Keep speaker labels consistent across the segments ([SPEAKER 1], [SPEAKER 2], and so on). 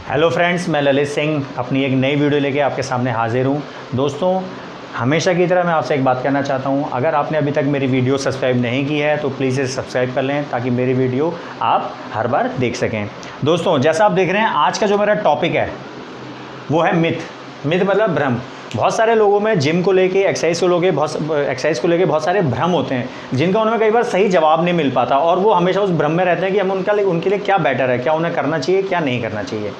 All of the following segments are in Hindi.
[SPEAKER 1] हेलो फ्रेंड्स, मैं ललित सिंह अपनी एक नई वीडियो लेके आपके सामने हाजिर हूँ। दोस्तों, हमेशा की तरह मैं आपसे एक बात कहना चाहता हूँ, अगर आपने अभी तक मेरी वीडियो सब्सक्राइब नहीं की है तो प्लीज़ इसे सब्सक्राइब कर लें ताकि मेरी वीडियो आप हर बार देख सकें। दोस्तों, जैसा आप देख रहे हैं, आज का जो मेरा टॉपिक है वो है मिथ। मिथ मतलब भ्रम। बहुत सारे लोगों में जिम को लेके, एक्सरसाइज को लेके बहुत सारे भ्रम होते हैं जिनका उन्हें कई बार सही जवाब नहीं मिल पाता, और वो हमेशा उस भ्रम में रहते हैं कि हम उनके लिए क्या बेटर है, क्या उन्हें करना चाहिए, क्या नहीं करना चाहिए।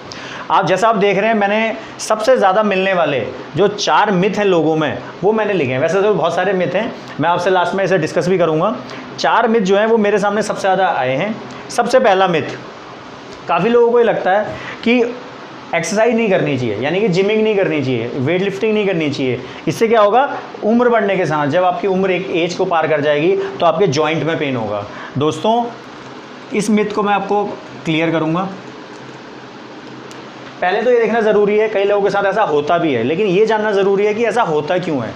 [SPEAKER 1] जैसा आप देख रहे हैं, मैंने सबसे ज़्यादा मिलने वाले जो 4 मिथ हैं लोगों में, वो मैंने लिखे हैं। वैसे तो बहुत सारे मिथ हैं, मैं आपसे लास्ट में इसे डिस्कस भी करूँगा। 4 मिथ जो हैं वो मेरे सामने सबसे ज़्यादा आए हैं। सबसे पहला मिथ, काफ़ी लोगों को ये लगता है कि एक्सरसाइज नहीं करनी चाहिए, यानी कि जिमिंग नहीं करनी चाहिए, वेट लिफ्टिंग नहीं करनी चाहिए। इससे क्या होगा, उम्र बढ़ने के साथ जब आपकी उम्र एक एज को पार कर जाएगी तो आपके जॉइंट में पेन होगा। दोस्तों, इस मिथ को मैं आपको क्लियर करूँगा। पहले तो ये देखना ज़रूरी है, कई लोगों के साथ ऐसा होता भी है, लेकिन ये जानना ज़रूरी है कि ऐसा होता क्यों है।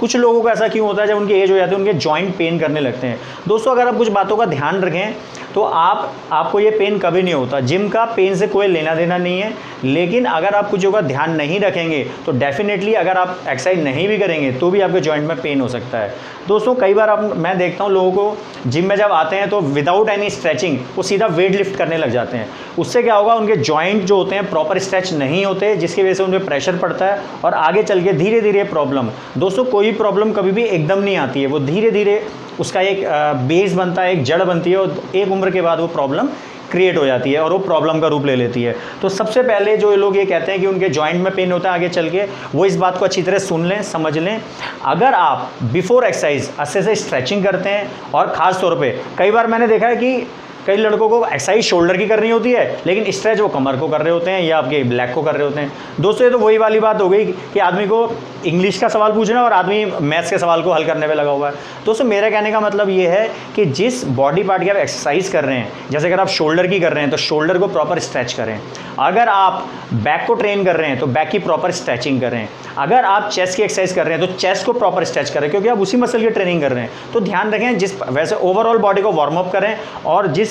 [SPEAKER 1] कुछ लोगों को ऐसा क्यों होता है, जब उनकी एज हो जाती है उनके जॉइंट पेन करने लगते हैं। दोस्तों, अगर आप कुछ बातों का ध्यान रखें तो आपको ये पेन कभी नहीं होता। जिम का पेन से कोई लेना देना नहीं है, लेकिन अगर आप कुछ का ध्यान नहीं रखेंगे तो डेफिनेटली अगर आप एक्सरसाइज नहीं भी करेंगे तो भी आपके जॉइंट में पेन हो सकता है। दोस्तों, कई बार मैं देखता हूँ लोगों को जिम में जब आते हैं तो विदाउट एनी स्ट्रेचिंग वो सीधा वेट लिफ्ट करने लग जाते हैं। उससे क्या होगा, उनके जॉइंट जो होते हैं प्रॉपर स्ट्रेच नहीं होते, जिसकी वजह से उन पर प्रेशर पड़ता है और आगे चल के धीरे धीरे प्रॉब्लम। दोस्तों, कोई प्रॉब्लम कभी भी एकदम नहीं आती है, वो धीरे धीरे उसका एक बेस बनता है, एक जड़ बनती है, और एक उम्र के बाद वो प्रॉब्लम क्रिएट हो जाती है और वो प्रॉब्लम का रूप ले लेती है। तो सबसे पहले जो लोग ये कहते हैं कि उनके जॉइंट में पेन होता है आगे चल के, वो इस बात को अच्छी तरह सुन लें, समझ लें। अगर आप बिफोर एक्सरसाइज अच्छे से स्ट्रेचिंग करते हैं, और ख़ास तौर पे कई बार मैंने देखा है कि कई लड़कों को एक्सरसाइज शोल्डर की करनी होती है, लेकिन स्ट्रेच वो कमर को कर रहे होते हैं या आपके ब्लैक को कर रहे होते हैं। दोस्तों, ये तो वही वाली बात हो गई कि आदमी को इंग्लिश का सवाल पूछना है और आदमी मैथ्स के सवाल को हल करने पे लगा हुआ है। दोस्तों, मेरा कहने का मतलब ये है कि जिस बॉडी पार्ट की आप एक्सरसाइज कर रहे हैं, जैसे अगर आप शोल्डर की कर रहे हैं तो शोल्डर को प्रॉपर स्ट्रेच करें। अगर आप बैक को ट्रेन कर रहे हैं तो बैक की प्रॉपर स्ट्रेचिंग करें। अगर आप चेस्ट की एक्सरसाइज कर रहे हैं तो चेस्ट को प्रॉपर स्ट्रेच करें, क्योंकि आप उसी मसल की ट्रेनिंग कर रहे हैं। तो ध्यान रखें, वैसे ओवरऑल बॉडी को वार्म अप करें, और जिस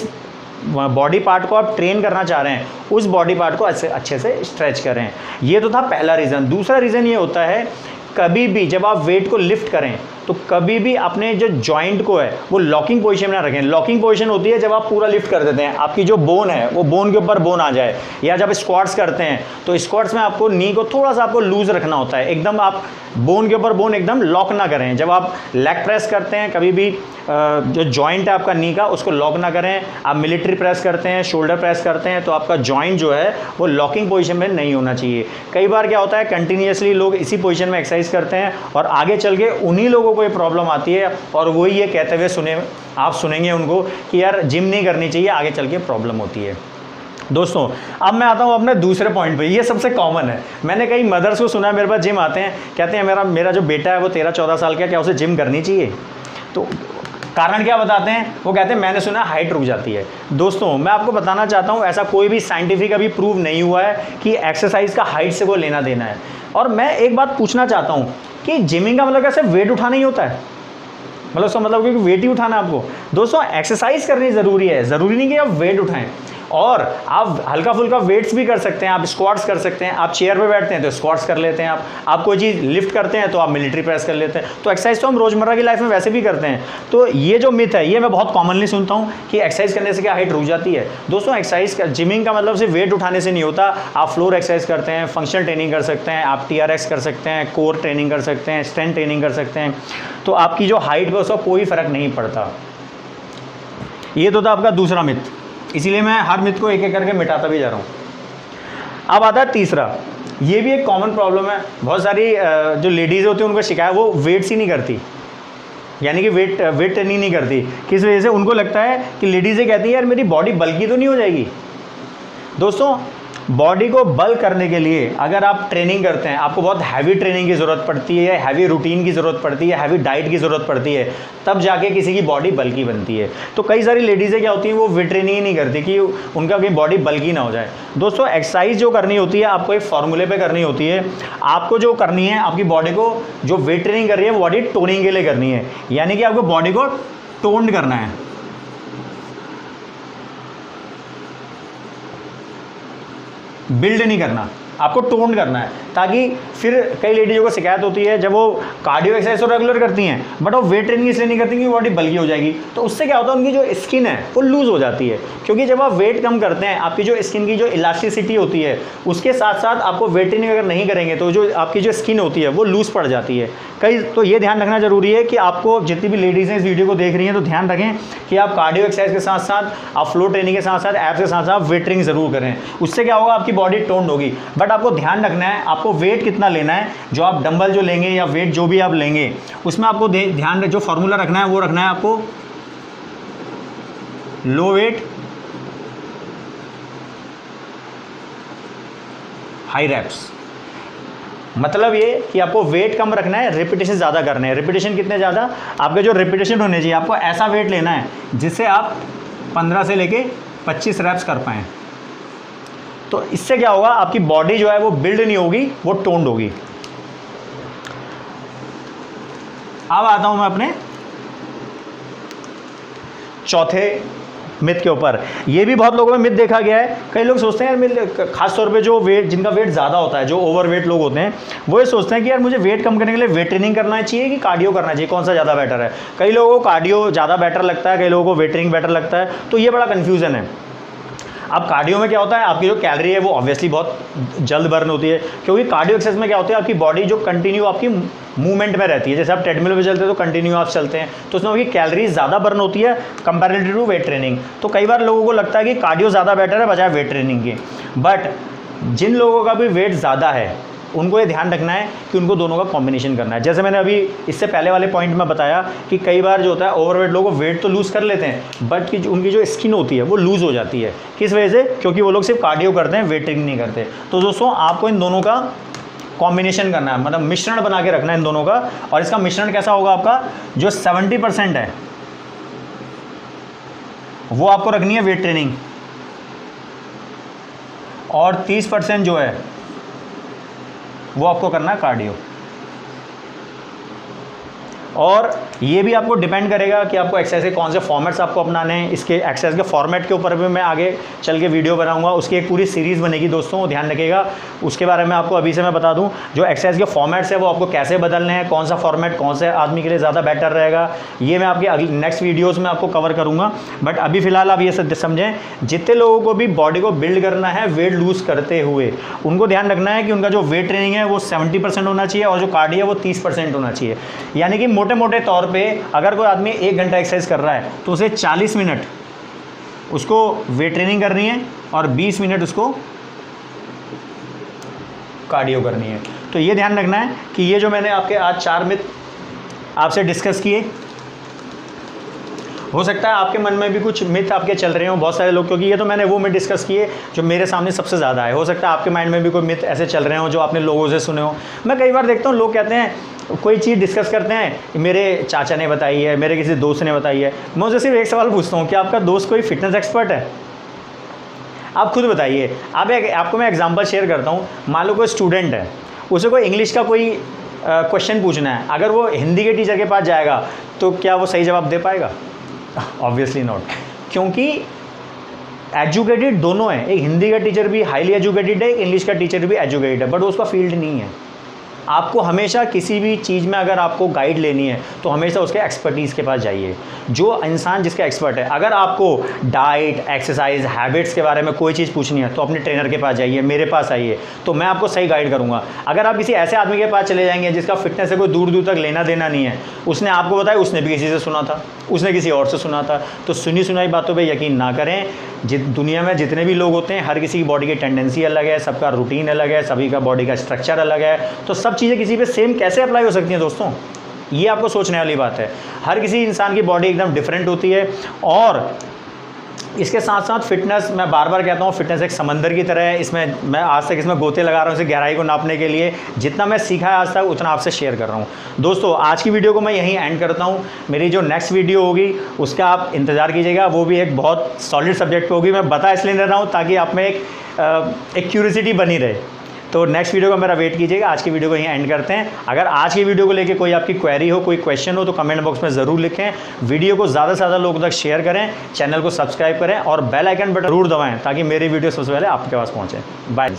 [SPEAKER 1] बॉडी पार्ट को आप ट्रेन करना चाह रहे हैं उस बॉडी पार्ट को अच्छे से स्ट्रेच करें। ये तो था पहला रीज़न। दूसरा रीज़न ये होता है, कभी भी जब आप वेट को लिफ्ट करें तो कभी भी अपने जो जॉइंट को है वो लॉकिंग पोजीशन में ना रखें। लॉकिंग पोजीशन होती है जब आप पूरा लिफ्ट कर देते हैं, आपकी जो बोन है वो बोन के ऊपर बोन आ जाए, या जब स्क्वाट्स करते हैं तो स्क्वाट्स में आपको नी को थोड़ा सा आपको लूज रखना होता है, एकदम आप बोन के ऊपर बोन एकदम लॉक ना करें। जब आप लेग प्रेस करते हैं, कभी भी जो जॉइंट है आपका नी का उसको लॉक ना करें। आप मिलिट्री प्रेस करते हैं, शोल्डर प्रेस करते हैं, तो आपका जॉइंट जो है वो लॉकिंग पोजीशन में नहीं होना चाहिए। कई बार क्या होता है, कंटिन्यूसली लोग इसी पोजीशन में एक्सरसाइज करते हैं और आगे चल के उन्हीं लोगों को ये प्रॉब्लम आती है, और वही ये कहते हुए आप सुनेंगे उनको कि यार जिम नहीं करनी चाहिए, आगे चल के प्रॉब्लम होती है। दोस्तों, अब मैं आता हूँ अपने दूसरे पॉइंट पे। ये सबसे कॉमन है, मैंने कई मदर्स को सुना है मेरे पास जिम आते हैं, कहते हैं मेरा जो बेटा है वो 13-14 साल का, क्या उसे जिम करनी चाहिए? तो कारण क्या बताते हैं? वो कहते हैं मैंने सुना हाइट रुक जाती है। दोस्तों, मैं आपको बताना चाहता हूँ, ऐसा कोई भी साइंटिफिक अभी प्रूव नहीं हुआ है कि एक्सरसाइज का हाइट से कोई लेना देना है। और मैं एक बात पूछना चाहता हूँ कि जिमिंग का मतलब कैसे वेट उठाना ही होता है? मतलब उसका मतलब कि वेट ही उठाना है आपको? दोस्तों, एक्सरसाइज करनी ज़रूरी है, ज़रूरी नहीं कि आप वेट उठाएं। और आप हल्का फुल्का वेट्स भी कर सकते हैं, आप स्क्वाट्स कर सकते हैं, आप चेयर पे बैठते हैं तो स्क्वाट्स कर लेते हैं, आप कोई चीज़ लिफ्ट करते हैं तो आप मिलिट्री प्रेस कर लेते हैं। तो एक्सरसाइज तो हम रोज़मर्रा की लाइफ में वैसे भी करते हैं। तो ये जो मिथ है ये मैं बहुत कॉमनली सुनता हूँ कि एक्सरसाइज करने से क्या हाइट रुक जाती है। दोस्तों, जिमिंग का मतलब सिर्फ वेट उठाने से नहीं होता। आप फ्लोर एक्सरसाइज करते हैं, फंक्शनल ट्रेनिंग कर सकते हैं, आप TRX कर सकते हैं, कोर ट्रेनिंग कर सकते हैं, स्ट्रेंथ ट्रेनिंग कर सकते हैं, तो आपकी जो हाइट पर उसका कोई फ़र्क नहीं पड़ता। ये तो था आपका दूसरा मिथ, इसीलिए मैं हर मिथ को एक एक करके मिटाता भी जा रहा हूँ। अब आता है तीसरा। ये भी एक कॉमन प्रॉब्लम है, बहुत सारी जो लेडीज़ होती हैं उनको शिकायत, वो वेट्स ही नहीं करती, यानी कि वेट ट्रेनिंग नहीं करती। किस वजह से? उनको लगता है कि लेडीज़ें कहती हैं यार मेरी बॉडी बल्की तो नहीं हो जाएगी। दोस्तों, बॉडी को बल्क करने के लिए अगर आप ट्रेनिंग करते हैं, आपको बहुत हैवी ट्रेनिंग की ज़रूरत पड़ती है, हैवी रूटीन की ज़रूरत पड़ती है, हैवी डाइट की ज़रूरत पड़ती है, तब जाके किसी की बॉडी बल्की बनती है। तो कई सारी लेडीज़ें क्या होती हैं, वो वेट ट्रेनिंग ही नहीं करती कि उनका कहीं बॉडी बल्की ना हो जाए। दोस्तों, एक्सरसाइज जो करनी होती है आपको एक फॉर्मूले पे करनी होती है। आपको जो करनी है, आपकी बॉडी को जो वेट ट्रेनिंग कर रही है वो बॉडी टोनिंग के लिए करनी है, यानी कि आपको बॉडी को टोन्ड करना है। बिल्ड नहीं करना, आपको टोन करना है। ताकि फिर कई लेडीज़ों को शिकायत होती है जब वो कार्डियो एक्सरसाइज तो रेगुलर करती हैं बट वो वेट ट्रेनिंग इसलिए नहीं करती कि बॉडी बल्की हो जाएगी, तो उससे क्या होता है उनकी जो स्किन है वो लूज़ हो जाती है। क्योंकि जब आप वेट कम करते हैं आपकी जो स्किन की जो इलास्टिसिटी होती है उसके साथ साथ आपको वेट ट्रेनिंग अगर नहीं करेंगे तो जो आपकी जो स्किन होती है वो लूज़ पड़ जाती है। तो ये ध्यान रखना जरूरी है कि आपको जितनी भी लेडीज़ हैं इस वीडियो को देख रही हैं तो ध्यान रखें कि आप कार्डियो एक्सरसाइज के साथ साथ आप फ्लो ट्रेनिंग के साथ साथ एब्स के साथ साथ वेट ट्रेनिंग जरूर करें। उससे क्या होगा, आपकी बॉडी टोन्ड होगी। बट आपको ध्यान रखना है आपको वेट कितना लेना है, जो आप डंबल जो लेंगे या वेट जो भी आप लेंगे उसमें आपको ध्यान जो फॉर्मूला रखना है वो रखना है आपको लो वेट हाई रैप्स। मतलब ये कि आपको वेट कम रखना है, रिपीटेशन ज़्यादा करने हैं। रिपीटेशन कितने ज़्यादा, आपके जो रिपीटेशन होने चाहिए आपको ऐसा वेट लेना है जिससे आप 15 से लेके 25 रैप्स कर पाएँ। तो इससे क्या होगा, आपकी बॉडी जो है वो बिल्ड नहीं होगी, वो टोन्ड होगी। अब आता हूं मैं अपने चौथे मिथ के ऊपर। ये भी बहुत लोगों में मिथ देखा गया है। कई लोग सोचते हैं यार, खास तौर पे जो वेट जिनका वेट ज़्यादा होता है, जो ओवर वेट लोग होते हैं, वो ये सोचते हैं कि यार मुझे वेट कम करने के लिए वेट ट्रेनिंग करना चाहिए कि कार्डियो करना चाहिए, कौन सा ज़्यादा बेटर है। कई लोगों को कार्डियो ज़्यादा बेटर लगता है, कई लोगों को वेट ट्रेनिंग बेटर लगता है। तो ये बड़ा कन्फ्यूज़न है। अब कार्डियो में क्या होता है, आपकी जो कैलोरी है वो ऑब्वियसली बहुत जल्द बर्न होती है। क्योंकि कार्डियो एक्सरसाइज में क्या होता है, आपकी बॉडी जो कंटिन्यू आपकी मूवमेंट में रहती है। जैसे आप ट्रेडमिल पे चलते हैं तो कंटिन्यू आप चलते हैं, तो उसमें आपकी कैलोरीज ज़्यादा बर्न होती है कंपैरेटिव टू वेट ट्रेनिंग। तो कई बार लोगों को लगता है कि कार्डियो ज़्यादा बेटर है बजाय वेट ट्रेनिंग के। बट जिन लोगों का भी वेट ज़्यादा है उनको ये ध्यान रखना है कि उनको दोनों का कॉम्बिनेशन करना है। जैसे मैंने अभी इससे पहले वाले पॉइंट में बताया कि कई बार जो होता है ओवरवेट लोगों को वेट तो लूज़ कर लेते हैं बट कि उनकी जो स्किन होती है वो लूज़ हो जाती है। किस वजह से, क्योंकि वो लोग सिर्फ कार्डियो करते हैं, वेट ट्रेनिंग नहीं करते। तो दोस्तों आपको इन दोनों का कॉम्बिनेशन करना है, मतलब मिश्रण बना के रखना है इन दोनों का। और इसका मिश्रण कैसा होगा, आपका जो 70% है वो आपको रखनी है वेट ट्रेनिंग और 30% जो है वो आपको करना है कार्डियो। और ये भी आपको डिपेंड करेगा कि आपको एक्सरसाइज के कौन से फॉर्मेट्स आपको अपनाने हैं। इसके एक्सरसाइज के फॉर्मेट के ऊपर भी मैं आगे चल के वीडियो बनाऊंगा, उसकी एक पूरी सीरीज़ बनेगी दोस्तों, ध्यान रखिएगा। उसके बारे में आपको अभी से मैं बता दूं, जो एक्सरसाइज के फॉर्मेट्स है वो आपको कैसे बदलने हैं, कौन सा फॉर्मेट कौन से आदमी के लिए ज़्यादा बेटर रहेगा, ये मैं आपकी अगली नेक्स्ट वीडियोज़ में आपको कवर करूँगा। बट अभी फ़िलहाल आप ये समझें, जितने लोगों को भी बॉडी को बिल्ड करना है वेट लूज़ करते हुए, उनको ध्यान रखना है कि उनका जो वेट ट्रेनिंग है वो 70% होना चाहिए और जो कार्डियो है वो 30% होना चाहिए। यानी कि मोटे मोटे तौर पे अगर कोई आदमी 1 घंटा एक्सरसाइज कर रहा है तो उसे 40 मिनट उसको वेट ट्रेनिंग करनी है और 20 मिनट उसको कार्डियो करनी है। तो ये ध्यान रखना है कि ये जो मैंने आपके आज 4 मिथ आपसे डिस्कस किए, हो सकता है आपके मन में भी कुछ मिथ आपके चल रहे हो बहुत सारे लोग, क्योंकि ये तो मैंने वो मिथ डिस्कस किए जो मेरे सामने सबसे ज़्यादा है। हो सकता है आपके माइंड में भी कोई मिथ ऐसे चल रहे हो जो आपने लोगों से सुने हो। मैं कई बार देखता हूँ लोग कहते हैं, कोई चीज़ डिस्कस करते हैं, मेरे चाचा ने बताई है, मेरे किसी दोस्त ने बताई है। मैं उनसे सिर्फ एक सवाल पूछता हूँ कि आपका दोस्त कोई फिटनेस एक्सपर्ट है? आप खुद बताइए। आपको मैं एग्जांपल शेयर करता हूँ। मान लो कोई स्टूडेंट है, उसे कोई इंग्लिश का कोई क्वेश्चन पूछना है, अगर वो हिंदी के टीचर के पास जाएगा तो क्या वो सही जवाब दे पाएगा? ऑब्वियसली नॉट, क्योंकि एजुकेटेड दोनों हैं। एक हिंदी का टीचर भी हाईली एजुकेटेड है, एक इंग्लिश का टीचर भी एजुकेटेड है, बट उसका फील्ड नहीं है। आपको हमेशा किसी भी चीज़ में अगर आपको गाइड लेनी है तो हमेशा उसके एक्सपर्टीज़ के पास जाइए, जो इंसान जिसका एक्सपर्ट है। अगर आपको डाइट, एक्सरसाइज, हैबिट्स के बारे में कोई चीज़ पूछनी है तो अपने ट्रेनर के पास जाइए, मेरे पास आइए, तो मैं आपको सही गाइड करूँगा। अगर आप किसी ऐसे आदमी के पास चले जाएंगे जिसका फिटनेस से कोई दूर दूर तक लेना देना नहीं है, उसने आपको बताया, उसने भी किसी से सुना था, उसने किसी और से सुना था, तो सुनी सुनाई बातों पर यकीन ना करें। दुनिया में जितने भी लोग होते हैं, हर किसी की बॉडी की टेंडेंसी अलग है, सबका रूटीन अलग है, सभी का बॉडी का स्ट्रक्चर अलग है, तो सब चीज़ें किसी पे सेम कैसे अप्लाई हो सकती हैं दोस्तों? ये आपको सोचने वाली बात है। हर किसी इंसान की बॉडी एकदम डिफरेंट होती है। और इसके साथ साथ फिटनेस, मैं बार बार कहता हूँ, फिटनेस एक समंदर की तरह है। इसमें मैं आज तक इसमें गोते लगा रहा हूँ इसे गहराई को नापने के लिए। जितना मैं सीखा है आज तक उतना आपसे शेयर कर रहा हूँ। दोस्तों आज की वीडियो को मैं यहीं एंड करता हूँ। मेरी जो नेक्स्ट वीडियो होगी उसका आप इंतज़ार कीजिएगा, वो भी एक बहुत सॉलिड सब्जेक्ट पे होगी। मैं बता इसलिए दे रहा हूँ ताकि आप में एक क्यूरियोसिटी बनी रहे। तो नेक्स्ट वीडियो का मेरा वेट कीजिएगा। आज की वीडियो को यहीं एंड करते हैं। अगर आज की वीडियो को लेके कोई आपकी क्वेरी हो, कोई क्वेश्चन हो, तो कमेंट बॉक्स में ज़रूर लिखें। वीडियो को ज़्यादा से ज़्यादा लोगों तक शेयर करें, चैनल को सब्सक्राइब करें और बेल आइकन बटन जरूर दबाएं ताकि मेरी वीडियो सबसे पहले आपके पास पहुँचे। बाय।